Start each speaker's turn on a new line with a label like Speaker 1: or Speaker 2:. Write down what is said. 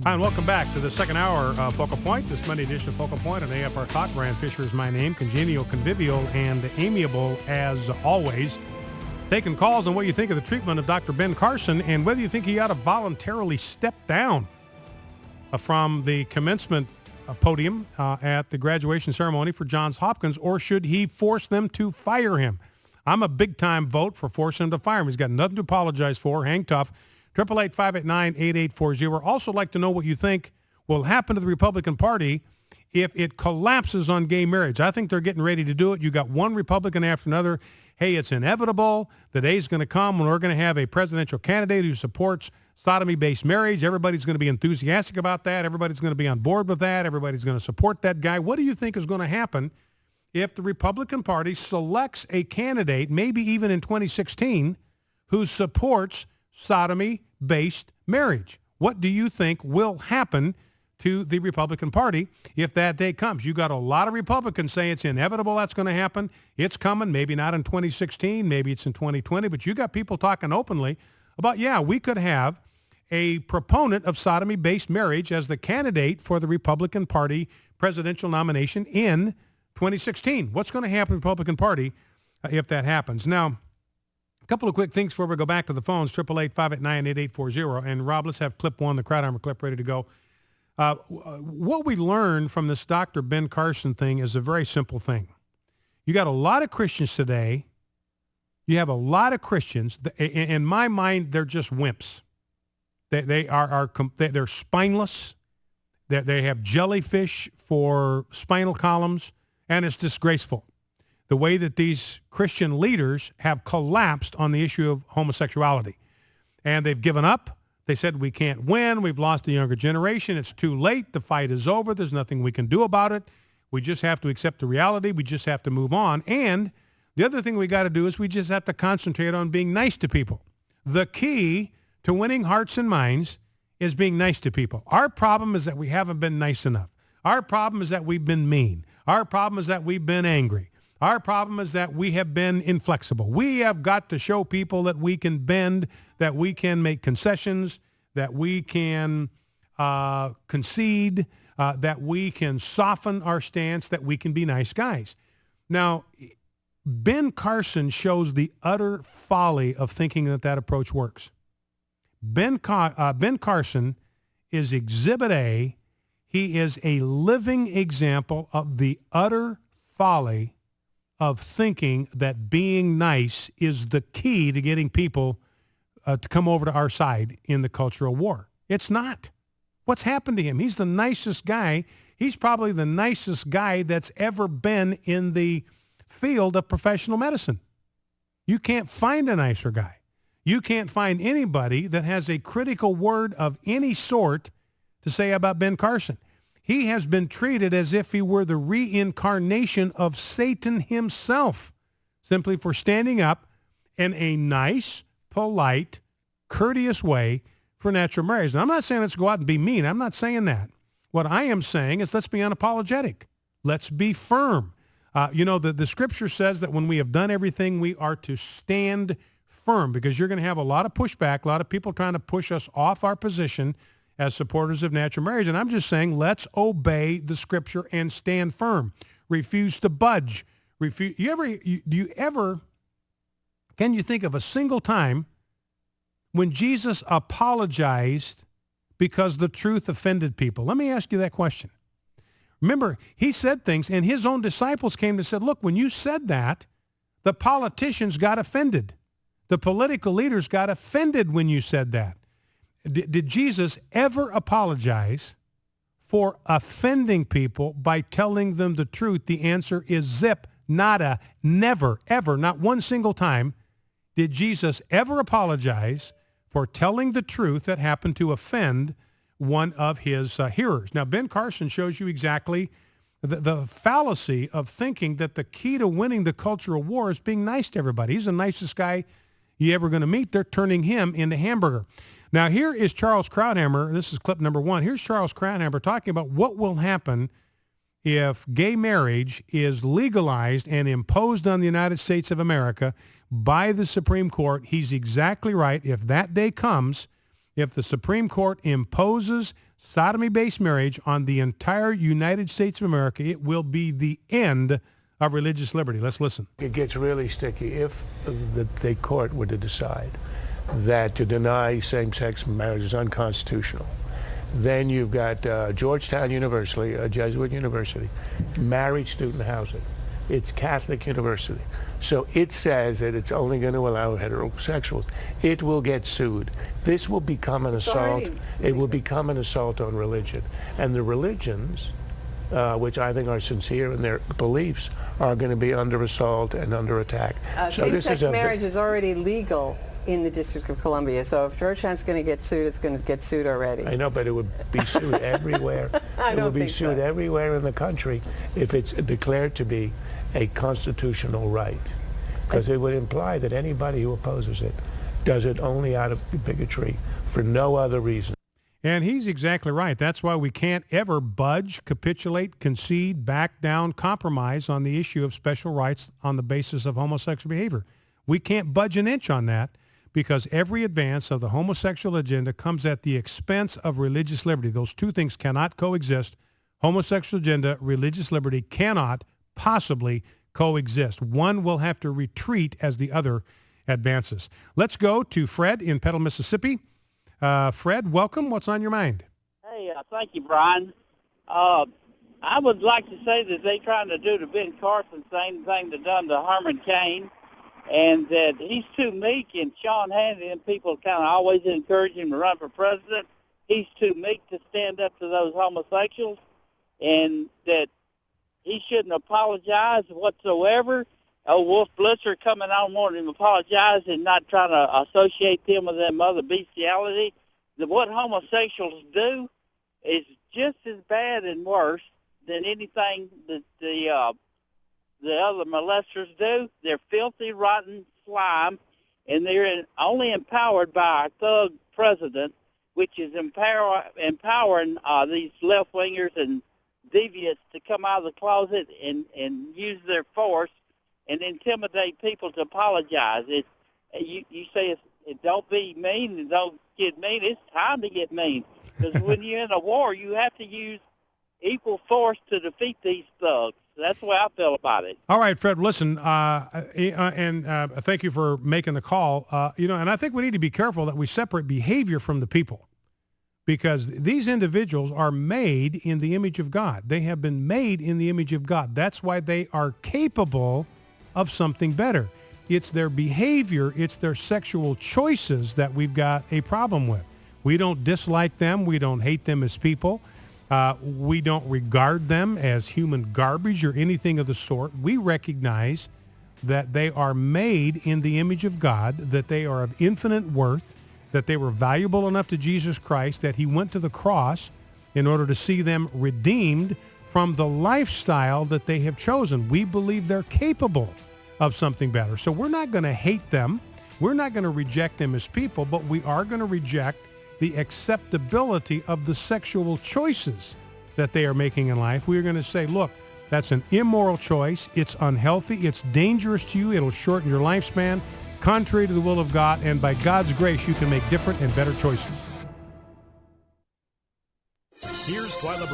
Speaker 1: Hi, and welcome back to the second hour of Focal Point. This Monday edition of Focal Point on AFR Talk. Brian Fisher is my name. Congenial, convivial, and amiable as always. Taking calls on what you think of the treatment of Dr. Ben Carson and whether you think he ought to voluntarily step down from the commencement podium at the graduation ceremony for Johns Hopkins, or should he force them to fire him? I'm a big-time vote for forcing him to fire him. He's got nothing to apologize for. Hang tough. 888-589-8840. Also like to know what you think will happen to the Republican Party if it collapses on gay marriage. I think they're getting ready to do it. You got one Republican after another. Hey, it's inevitable. The day's going to come when we're going to have a presidential candidate who supports sodomy-based marriage. Everybody's going to be enthusiastic about that. Everybody's going to be on board with that. Everybody's going to support that guy. What do you think is going to happen if the Republican Party selects a candidate, maybe even in 2016, who supports sodomy-based marriage? What do you think will happen to the Republican Party if that day comes? You got a lot of Republicans saying it's inevitable that's going to happen. It's coming, maybe not in 2016, maybe it's in 2020, but you got people talking openly about, yeah, we could have a proponent of sodomy-based marriage as the candidate for the Republican Party presidential nomination in 2016. What's going to happen to the Republican Party if that happens? Now, a couple of quick things before we go back to the phones, 888-589-8840. And Rob, let's have clip one, the crowd armor clip, ready to go. What we learned from this Dr. Ben Carson thing is a very simple thing. You got a lot of Christians today. You have a lot of Christians. In my mind, they're just wimps. They're spineless. They have jellyfish for spinal columns, and it's disgraceful the way that these Christian leaders have collapsed on the issue of homosexuality. And they've given up. They said, we can't win. We've lost the younger generation. It's too late. The fight is over. There's nothing we can do about it. We just have to accept the reality. We just have to move on. And the other thing we got to do is we just have to concentrate on being nice to people. The key to winning hearts and minds is being nice to people. Our problem is that we haven't been nice enough. Our problem is that we've been mean. Our problem is that we've been angry. Our problem is that we have been inflexible. We have got to show people that we can bend, that we can make concessions, that we can concede, that we can soften our stance, that we can be nice guys. Now, Ben Carson shows the utter folly of thinking that that approach works. Ben Carson is Exhibit A. He is a living example of the utter folly of thinking that being nice is the key to getting people to come over to our side in the cultural war. It's not. What's happened to him? He's the nicest guy. He's probably the nicest guy that's ever been in the field of professional medicine. You can't find a nicer guy. You can't find anybody that has a critical word of any sort to say about Ben Carson. He has been treated as if he were the reincarnation of Satan himself, simply for standing up in a nice, polite, courteous way for natural marriage. And I'm not saying let's go out and be mean. I'm not saying that. What I am saying is let's be unapologetic. Let's be firm. The scripture says that when we have done everything, we are to stand firm, because you're going to have a lot of pushback, a lot of people trying to push us off our position as supporters of natural marriage. And I'm just saying, let's obey the scripture and stand firm. Refuse to budge. Can you think of a single time when Jesus apologized because the truth offended people? Let me ask you that question. Remember, he said things, and his own disciples came and said, look, when you said that, the politicians got offended. The political leaders got offended when you said that. Did Jesus ever apologize for offending people by telling them the truth? The answer is zip, nada, never, ever, not one single time did Jesus ever apologize for telling the truth that happened to offend one of his hearers. Now, Ben Carson shows you exactly the fallacy of thinking that the key to winning the cultural war is being nice to everybody. He's the nicest guy you ever going to meet. They're turning him into hamburger. Now, here is Charles Krauthammer. This is clip number one. Here's Charles Krauthammer talking about what will happen if gay marriage is legalized and imposed on the United States of America by the Supreme Court. He's exactly right. If that day comes, if the Supreme Court imposes sodomy-based marriage on the entire United States of America, it will be the end of religious liberty. Let's listen.
Speaker 2: It gets really sticky if the court were to decide that to deny same-sex marriage is unconstitutional. Then you've got Georgetown University, a Jesuit university, married student housing. It's Catholic university. So it says that it's only going to allow heterosexuals. It will get sued. This will become an assault. It will become an assault on religion. And the religions, which I think are sincere in their beliefs, are going to be under assault and under attack.
Speaker 3: Same-sex marriage is already legal in the District of Columbia. So if Georgetown's going to get sued, it's going to get sued already.
Speaker 2: I know, but it would be sued everywhere. It would be sued everywhere in the country if it's declared to be a constitutional right. Because it would imply that anybody who opposes it does it only out of bigotry for no other reason.
Speaker 1: And he's exactly right. That's why we can't ever budge, capitulate, concede, back down, compromise on the issue of special rights on the basis of homosexual behavior. We can't budge an inch on that because every advance of the homosexual agenda comes at the expense of religious liberty. Those two things cannot coexist. Homosexual agenda, religious liberty cannot possibly coexist. One will have to retreat as the other advances. Let's go to Fred in Petal, Mississippi. Fred, welcome. What's on your mind?
Speaker 4: Hey, thank you, Brian. I would like to say that they're trying to do to Ben Carson the same thing they done to Herman Cain, and that he's too meek, and Sean Hannity and people kind of always encourage him to run for president. He's too meek to stand up to those homosexuals, and that he shouldn't apologize whatsoever. Wolf Blitzer coming on wanting him to apologize and not trying to associate them with them other bestiality. What homosexuals do is just as bad and worse than anything that the other molesters do. They're filthy, rotten slime, and they're only empowered by our thug president, which is empowering these left-wingers and deviants to come out of the closet and use their force and intimidate people to apologize. You say don't be mean and don't get mean. It's time to get mean, because when you're in a war, you have to use equal force to defeat these thugs. That's the way I feel about it.
Speaker 1: All right, Fred, listen, and thank you for making the call. And I think we need to be careful that we separate behavior from the people, because these individuals are made in the image of God. They have been made in the image of God. That's why they are capable of something better. It's their behavior, it's their sexual choices that we've got a problem with. We don't dislike them. We don't hate them as people. We don't regard them as human garbage or anything of the sort. We recognize that they are made in the image of God, that they are of infinite worth, that they were valuable enough to Jesus Christ, that he went to the cross in order to see them redeemed from the lifestyle that they have chosen. We believe they're capable of something better. So we're not going to hate them. We're not going to reject them as people, but we are going to reject the acceptability of the sexual choices that they are making in life. We're going to say, look, that's an immoral choice. It's unhealthy. It's dangerous to you. It'll shorten your lifespan, contrary to the will of God. And by God's grace, you can make different and better choices.
Speaker 5: Here's Twyla